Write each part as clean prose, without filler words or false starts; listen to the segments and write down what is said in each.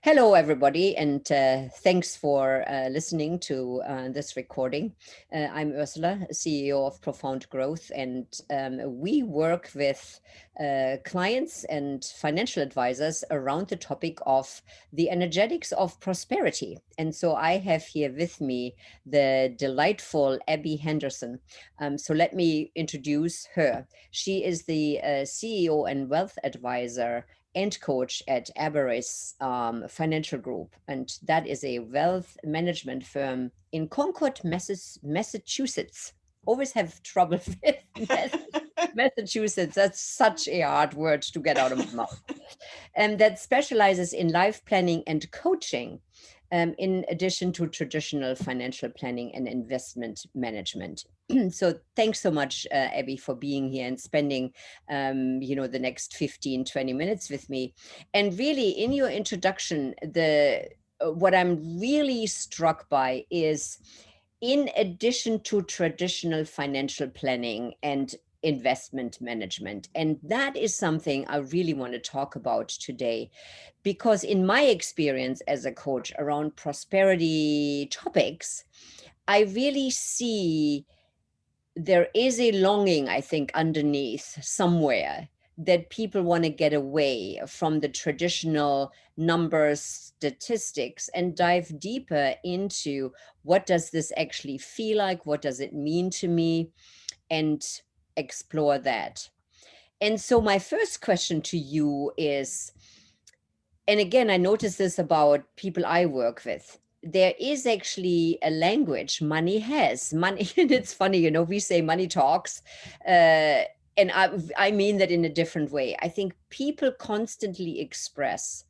Hello, everybody, and thanks for listening to this recording. I'm Ursula, CEO of Profound Growth, and we work with clients and financial advisors around the topic of the energetics of prosperity. And so I have here with me the delightful Abbey Henderson. So let me introduce her. She is the CEO and wealth advisor and coach at Abaris Financial Group. And that is a wealth management firm in Concord, Massachusetts. Always have trouble with Massachusetts. That's such a hard word to get out of my mouth. And that specializes in life planning and coaching, in addition to traditional financial planning and investment management. So thanks so much, Abby, for being here and spending, the next 15, 20 minutes with me. And really, in your introduction, what I'm really struck by is, in addition to traditional financial planning and investment management. And that is something I really want to talk about today, because in my experience as a coach around prosperity topics, I really see there is a longing, I think, underneath somewhere that people want to get away from the traditional numbers, statistics, and dive deeper into what does this actually feel like? What does it mean to me? And explore that. And so my first question to you is, and again, I notice this about people I work with. There is actually a language money has. Money, and it's funny, we say money talks. And I mean that in a different way. I think people constantly express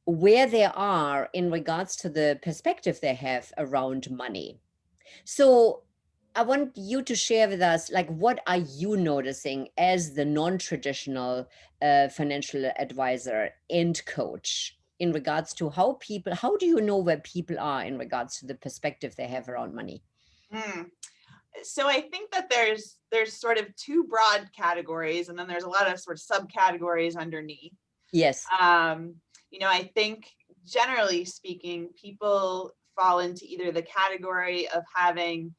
where they are in regards to the perspective they have around money. So I want you to share with us, like, what are you noticing as the non-traditional financial advisor and coach in regards to how do you know where people are in regards to the perspective they have around money? So I think that there's sort of two broad categories, and then there's a lot of sort of subcategories underneath. Yes. I think generally speaking, people fall into either the category of having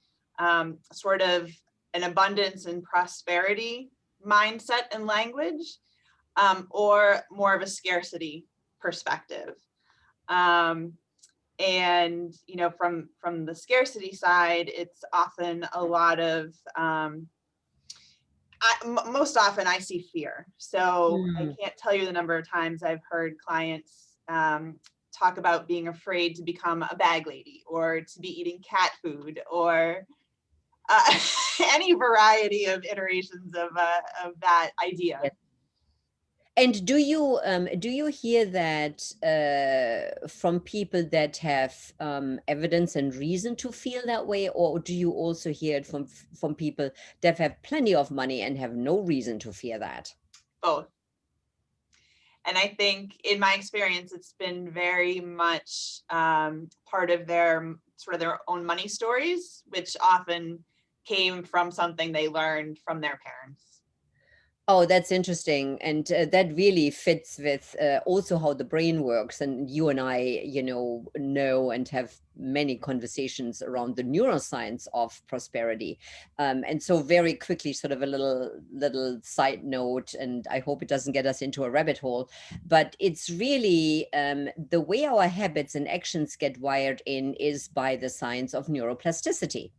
sort of an abundance and prosperity mindset and language, or more of a scarcity perspective. And from the scarcity side, it's often a lot of most often I see fear. So I can't tell you the number of times I've heard clients talk about being afraid to become a bag lady, or to be eating cat food, or any variety of iterations of that idea. Yes. And do you hear that from people that have evidence and reason to feel that way, or do you also hear it from people that have plenty of money and have no reason to fear that? Both. And I think in my experience, it's been very much part of their sort of their own money stories, which often came from something they learned from their parents. Oh, that's interesting. And that really fits with also how the brain works. And you and I, know and have many conversations around the neuroscience of prosperity. And so very quickly, sort of a little side note, and I hope it doesn't get us into a rabbit hole, but it's really the way our habits and actions get wired in is by the science of neuroplasticity.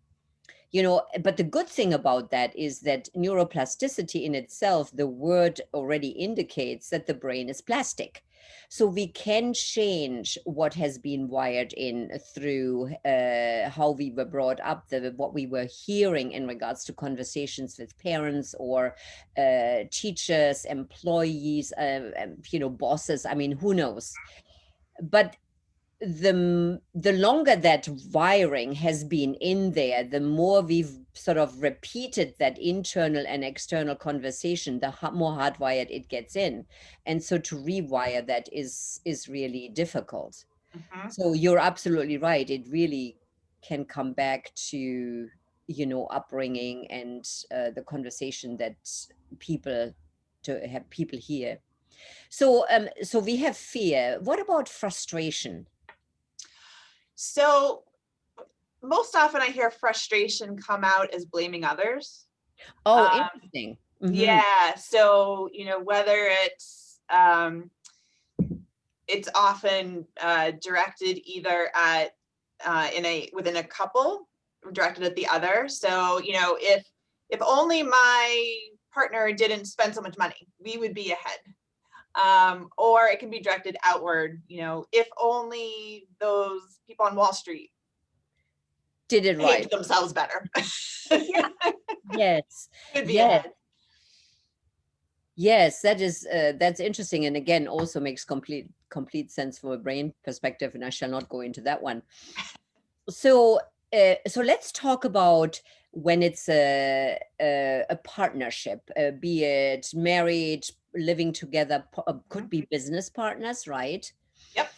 But the good thing about that is that neuroplasticity in itself, the word already indicates that the brain is plastic. So we can change what has been wired in through how we were brought up, what we were hearing in regards to conversations with parents or teachers, employees, bosses. I mean, who knows? But the longer that wiring has been in there, the more we've sort of repeated that internal and external conversation, the more hardwired it gets in. And so to rewire that is really difficult. Mm-hmm. So you're absolutely right. It really can come back to, upbringing and the conversation that people to have people hear. So we have fear. What about frustration? So most often I hear frustration come out as blaming others. Oh, Um, interesting. Mm-hmm. yeah. So, whether it's often directed either at within a couple, directed at the other. So, if only my partner didn't spend so much money, we would be ahead. Or it can be directed outward, if only those people on Wall Street Did it right. behaved themselves better. Yeah. Yes. Would be Yes. ahead. Yes, that's interesting, and again, also makes complete sense from a brain perspective, and I shall not go into that one. So let's talk about when it's a partnership, be it married, living together, could be business partners, right? Yep.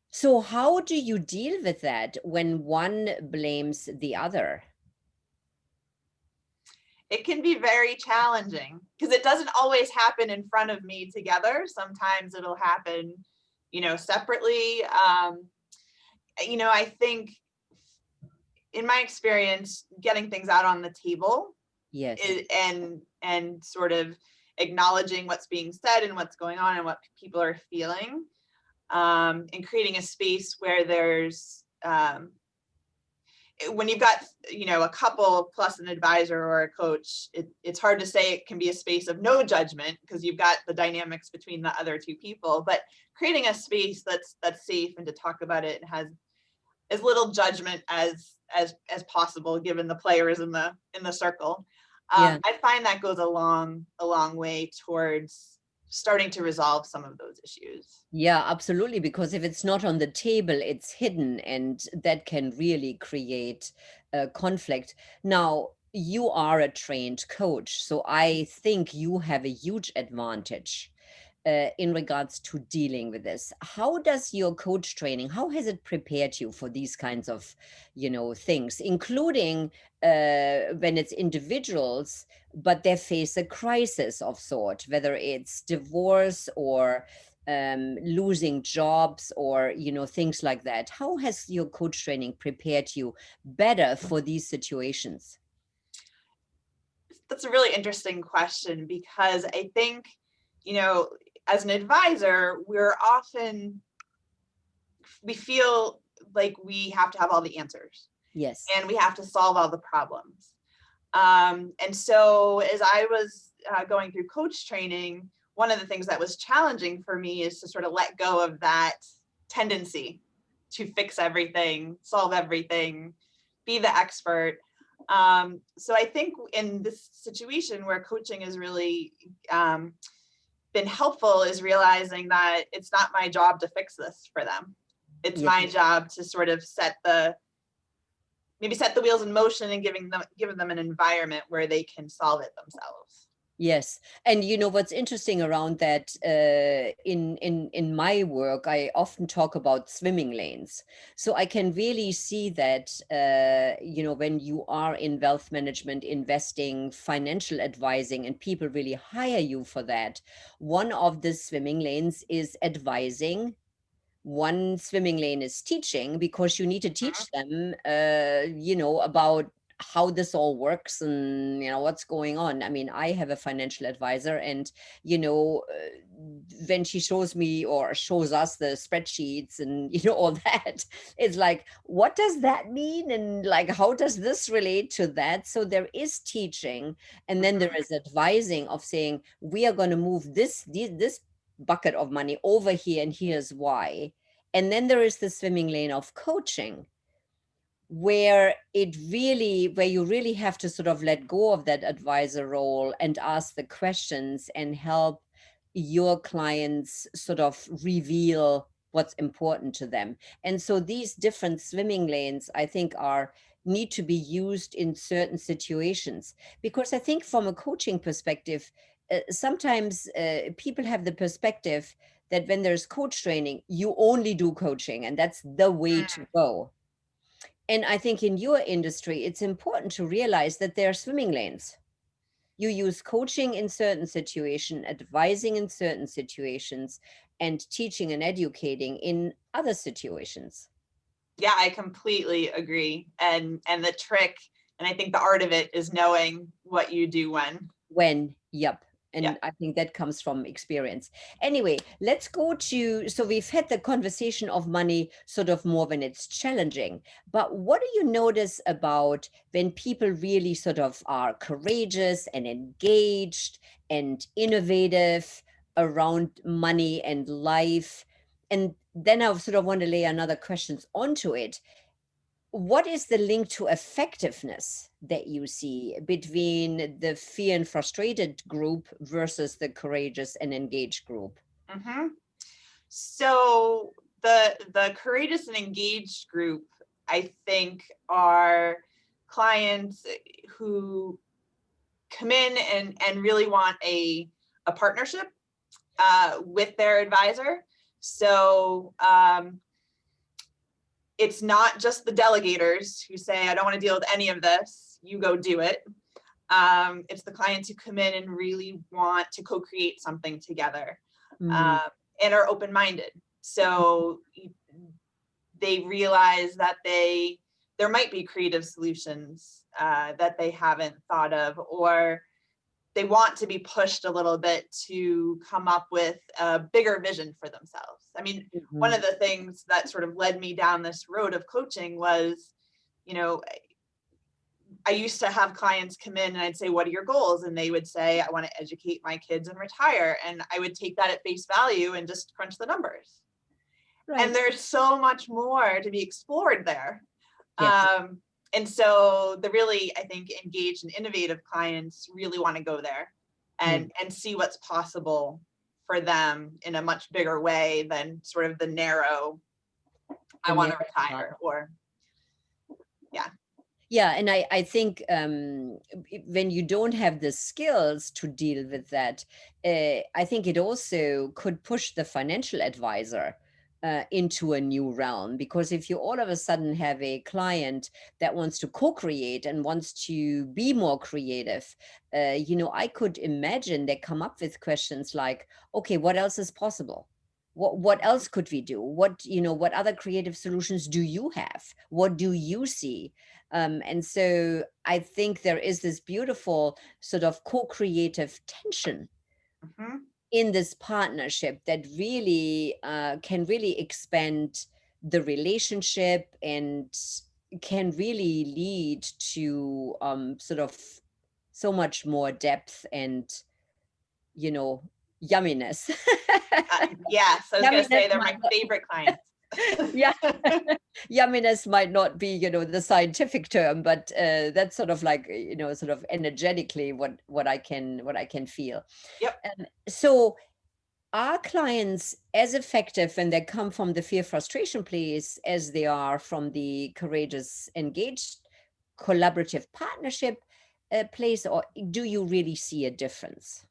So how do you deal with that when one blames the other? It can be very challenging because it doesn't always happen in front of me together. Sometimes it'll happen, separately. I think in my experience, getting things out on the table Yes. and sort of acknowledging what's being said and what's going on and what people are feeling, and creating a space where there's when you've got a couple plus an advisor or a coach, it's hard to say it can be a space of no judgment because you've got the dynamics between the other two people, but creating a space that's safe and to talk about it and has as little judgment as possible given the players in the circle. Yeah. I find that goes a long way towards starting to resolve some of those issues. Yeah, absolutely. Because if it's not on the table, it's hidden, and that can really create conflict. Now, you are a trained coach, so I think you have a huge advantage in regards to dealing with this. How does your coach training, how has it prepared you for these kinds of, things, including when it's individuals, but they face a crisis of sort, whether it's divorce or losing jobs or, things like that. How has your coach training prepared you better for these situations? That's a really interesting question because I think, as an advisor, we feel like we have to have all the answers Yes. and we have to solve all the problems. And so as I was going through coach training, one of the things that was challenging for me is to sort of let go of that tendency to fix everything, solve everything, be the expert. So I think in this situation where coaching has really been helpful is realizing that it's not my job to fix this for them. It's Yeah. my job to sort of set the wheels in motion and giving them an environment where they can solve it themselves. Yes, and what's interesting around that, in my work, I often talk about swimming lanes. So I can really see that, when you are in wealth management, investing, financial advising, and people really hire you for that, one of the swimming lanes is advising. One swimming lane is teaching, because you need to Mhm. teach them, about how this all works and what's going on. I mean, I have a financial advisor, and when she shows me or shows us the spreadsheets and all that, it's like, what does that mean, and like, how does this relate to that? So there is teaching, and then there Mhm. is advising of saying, we are going to move this bucket of money over here, and here's why. And then there is the swimming lane of coaching, where you really have to sort of let go of that advisor role and ask the questions and help your clients sort of reveal what's important to them. And so these different swimming lanes, I think, are need to be used in certain situations, because I think from a coaching perspective, sometimes people have the perspective that when there's coach training, you only do coaching and that's the way to go. And I think in your industry, it's important to realize that there are swimming lanes. You use coaching in certain situations, advising in certain situations, and teaching and educating in other situations. Yeah, I completely agree. And the trick, and I think the art of it, is knowing what you do when. When, yep. Yeah. And I think that comes from experience. Anyway, let's go to, so we've had the conversation of money sort of more when it's challenging, but what do you notice about when people really sort of are courageous and engaged and innovative around money and life? And then I sort of want to lay another questions onto it. What is the link to effectiveness that you see between the fear and frustrated group versus the courageous and engaged group? Mm-hmm. So the courageous and engaged group, I think, are clients who come in and really want a partnership with their advisor. So it's not just the delegators who say, I don't want to deal with any of this, you go do it. It's the clients who come in and really want to co-create something together, Mm, and are open-minded. So they realize that there might be creative solutions that they haven't thought of, or they want to be pushed a little bit to come up with a bigger vision for themselves. I mean, one mhm. of the things that sort of led me down this road of coaching was, you know, I used to have clients come in and I'd say, what are your goals? And they would say, I want to educate my kids and retire. And I would take that at face value and just crunch the numbers. And Right. there's so much more to be explored there. Yes. And so the really, I think, engaged and innovative clients really want to go there Mm. and see what's possible for them in a much bigger way than sort of the narrow, I The want narrow to path. retire, or yeah. Yeah, and I think when you don't have the skills to deal with that, I think it also could push the financial advisor into a new realm. Because if you all of a sudden have a client that wants to co-create and wants to be more creative, I could imagine they come up with questions like, okay, what else is possible? What else could we do? What other creative solutions do you have? What do you see? And so I think there is this beautiful sort of co-creative tension Mhm. in this partnership that really can really expand the relationship and can really lead to sort of so much more depth and you know yumminess. Yes, I was going to Yumminess say they're might my not, favorite clients. yeah. Yumminess might not be, the scientific term, but that's sort of like, sort of energetically what I can feel. Yep. So are clients as effective when they come from the fear frustration place as they are from the courageous engaged collaborative partnership place, or do you really see a difference?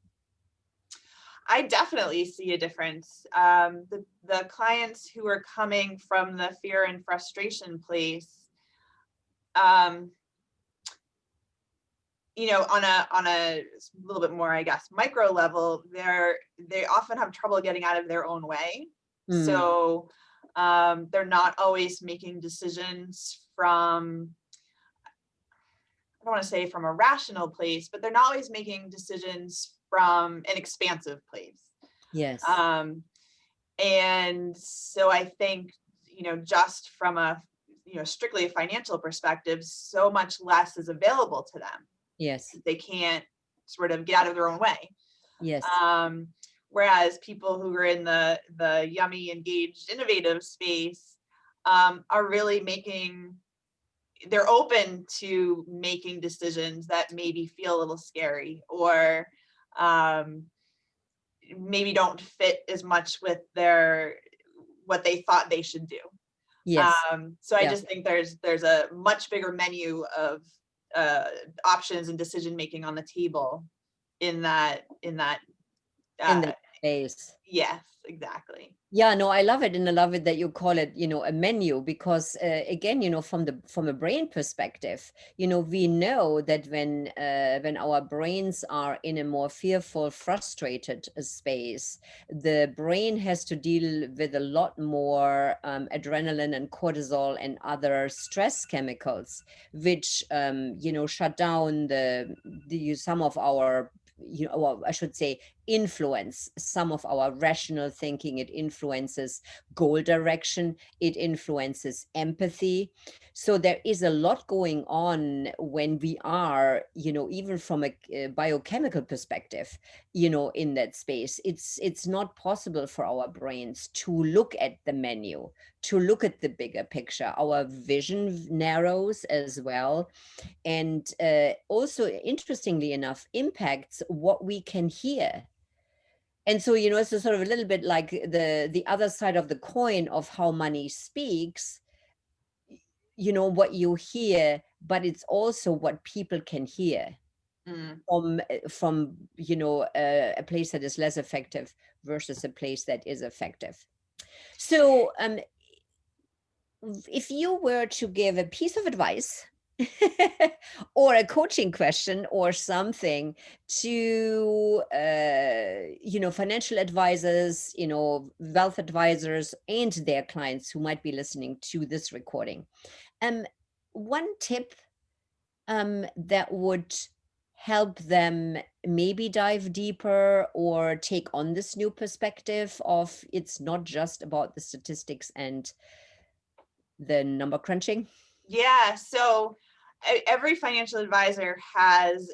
I definitely see a difference. The clients who are coming from the fear and frustration place, um, on a little bit more, I guess, micro level, they often have trouble getting out of their own way. Mm, So they're not always making decisions from, I don't want to say from a rational place, but they're not always making decisions from an expansive place. yes. Um, and so I think, just from a, strictly a financial perspective, so much less is available to them. Yes. They can't sort of get out of their own way. Yes. Um, Whereas people who are in the yummy, engaged, innovative space are really they're open to making decisions that maybe feel a little scary, or um, maybe don't fit as much with what they thought they should do. Yes. So I Yeah. just think there's a much bigger menu of uh, options and decision making on the table in that In the uh, Space. Yes, exactly. Yeah, no, I love it, and I love it that you call it, a menu, because again, from a brain perspective, we know that when our brains are in a more fearful, frustrated space, the brain has to deal with a lot more adrenaline and cortisol and other stress chemicals, which shut down the some of our, or I should say, influence some of our rational thinking. It influences goal direction, it influences empathy. So there is a lot going on when we are, even from a biochemical perspective, in that space. It's not possible for our brains to look at the menu, to look at the bigger picture. Our vision narrows as well, and also, interestingly enough, impacts what we can hear. And so, it's a sort of a little bit like the other side of the coin of how money speaks, what you hear, but it's also what people can hear Mm. from a place that is less effective versus a place that is effective. So if you were to give a piece of advice or a coaching question or something to financial advisors, wealth advisors and their clients who might be listening to this recording, um one tip that would help them maybe dive deeper or take on this new perspective of it's not just about the statistics and the number crunching? Yeah, so every financial advisor has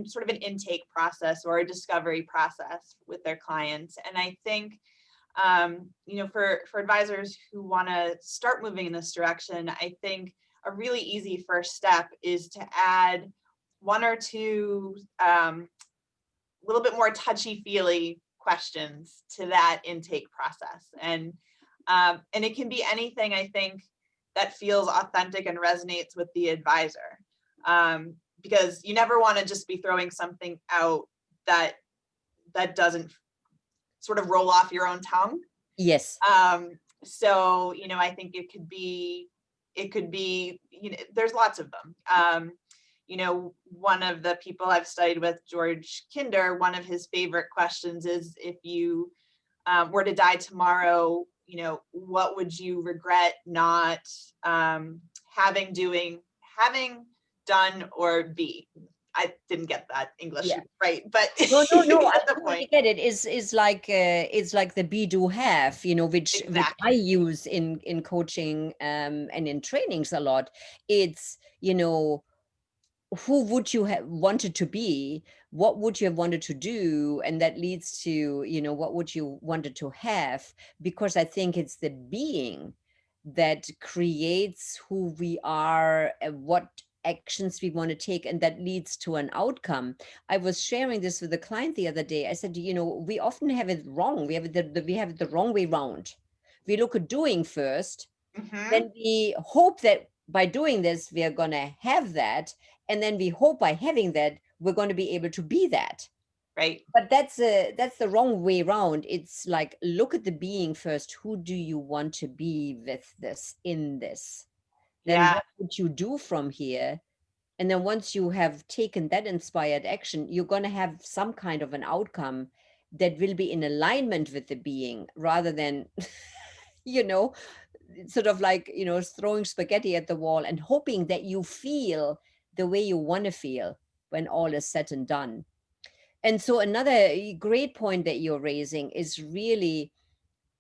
sort of an intake process or a discovery process with their clients. And I think, for advisors who want to start moving in this direction, I think a really easy first step is to add one or two little bit more touchy-feely questions to that intake process. And it can be anything, I think, that feels authentic and resonates with the advisor. Because you never want to just be throwing something out that doesn't sort of roll off your own tongue. Yes. So, I think it could be, there's lots of them. One of the people I've studied with, George Kinder, one of his favorite questions is, if you were to die tomorrow, what would you regret not having done or be? I didn't get that English Yeah. right, but No, you I get the totally point. get it. It's like the be do have, which I Exactly. use in coaching and in trainings a lot. It's, who would you have wanted to be? What would you have wanted to do? And that leads to, what would you wanted to have? Because I think it's the being that creates who we are, what actions we want to take, and that leads to an outcome. I was sharing this with a client the other day. I said, we often have it wrong. We have it the wrong way round. We look at doing first, Hmm. then we hope that by doing this we are going to have that, and then we hope by having that we're going to be able to be that. Right. But that's the wrong way around. It's like, look at the being first. Who do you want to be with this, in this? Then Yeah. what would you do from here? And then once you have taken that inspired action, you're going to have some kind of an outcome that will be in alignment with the being, rather than you know sort of like, throwing spaghetti at the wall and hoping that you feel the way you want to feel when all is said and done. And so another great point that you're raising is really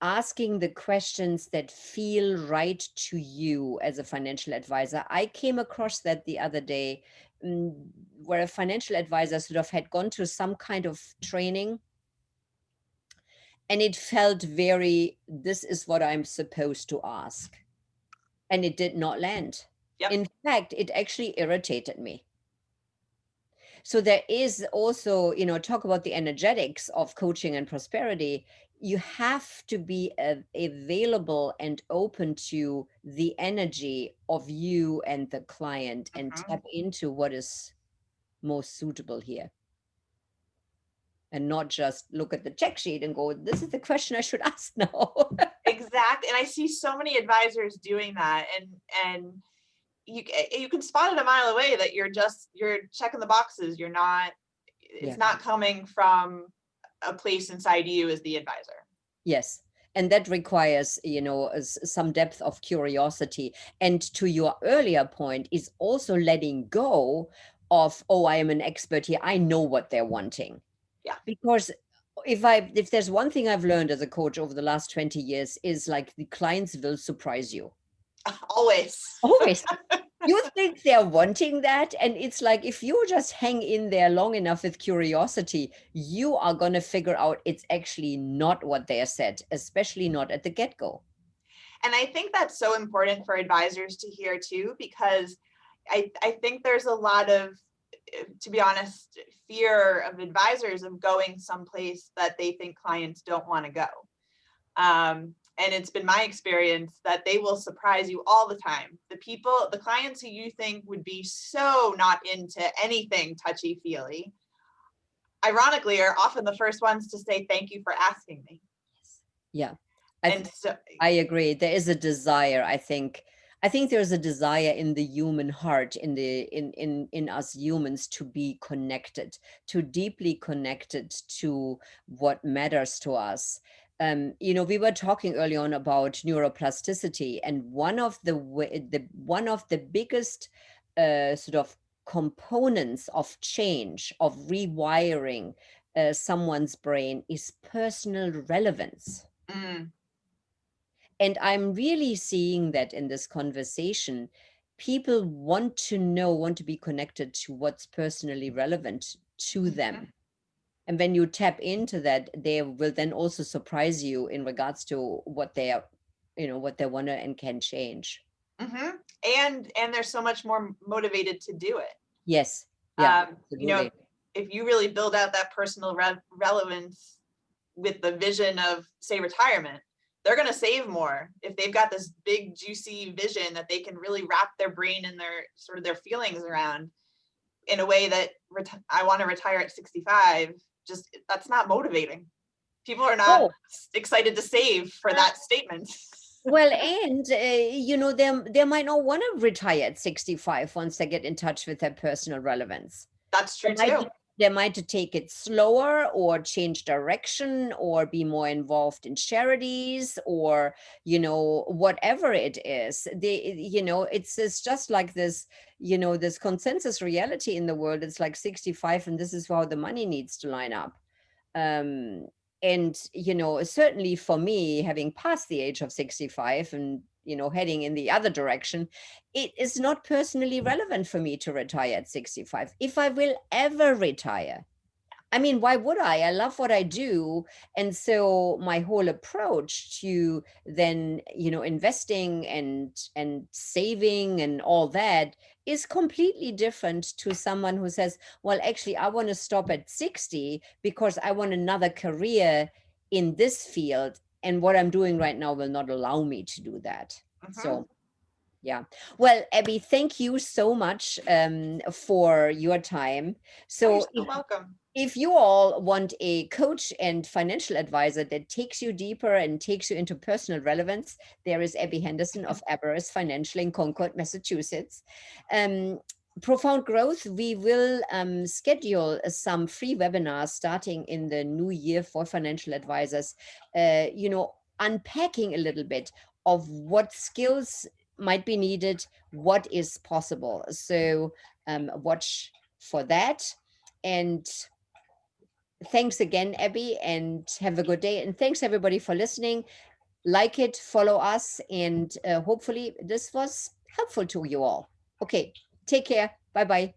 asking the questions that feel right to you as a financial advisor. I came across that the other day, mm, where a financial advisor sort of had gone to some kind of training, and it felt very, this is what I'm supposed to ask. And it did not land. Yep. In fact, it actually irritated me. So there is also, talk about the energetics of coaching and prosperity. You have to be available and open to the energy of you and the client, and Mhm. tap into what is most suitable here. and not just look at the check sheet and go, this is the question I should ask now. Exactly. And I see so many advisors doing that, and you can spot it a mile away that you're checking the boxes. You're not, Yeah. it's not coming from a place inside you as the advisor. Yes. And that requires, some depth of curiosity. And to your earlier point, is also letting go of, oh, I am an expert here, I know what they're wanting. Yeah. Because if there's one thing I've learned as a coach over the last 20 years, is like the clients will surprise you. Always. Always. You think they're wanting that, and it's like, if you just hang in there long enough with curiosity, you are going to figure out it's actually not what they said, especially not at the get-go. And I think that's so important for advisors to hear too, because I think there's a lot of, to be honest, fear of advisors of going someplace that they think clients don't want to go. And it's been my experience that they will surprise you all the time. The clients who you think would be so not into anything touchy-feely, ironically, are often the first ones to say, thank you for asking me. Yeah. And so I agree. There is a desire, I think. I think there's a desire in the human heart, in us humans, to be connected, to deeply connected to what matters to us. We were talking early on about neuroplasticity, and one of the biggest sort of components of change, of rewiring someone's brain, is personal relevance. And I'm really seeing that in this conversation. People want to be connected to what's personally relevant to them. And when you tap into that, they will then also surprise you in regards to what they are, what they want to and can change. And they're so much more motivated to do it. Yes. Yeah. If you really build out that personal relevance with the vision of, say, retirement, they're going to save more if they've got this big juicy vision that they can really wrap their brain and their feelings around in a way that I want to retire at 65. Just, that's not motivating. People are not excited to save for that statement. Well, and they might not want to retire at 65 once they get in touch with their personal relevance. That's true too. They might take it slower, or change direction, or be more involved in charities, or whatever it is. It's just like this, this consensus reality in the world. It's like 65, and this is how the money needs to line up. And certainly for me, having passed the age of 65 and heading in the other direction, it is not personally relevant for me to retire at 65, if I will ever retire. I mean, why would I? I love what I do. And so my whole approach to then, investing and saving and all that is completely different to someone who says, well, actually, I want to stop at 60 because I want another career in this field. And what I'm doing right now will not allow me to do that. So, yeah. Well, Abby, thank you so much for your time. So you're welcome. If you all want a coach and financial advisor that takes you deeper and takes you into personal relevance, there is Abbey Henderson of Abaris Financial in Concord, Massachusetts. Profound Growth, we will schedule some free webinars starting in the new year for financial advisors, unpacking a little bit of what skills might be needed, what is possible. So watch for that. And thanks again, Abby, and have a good day. And thanks everybody for listening. Like it, follow us, and hopefully this was helpful to you all. Okay, take care. Bye-bye.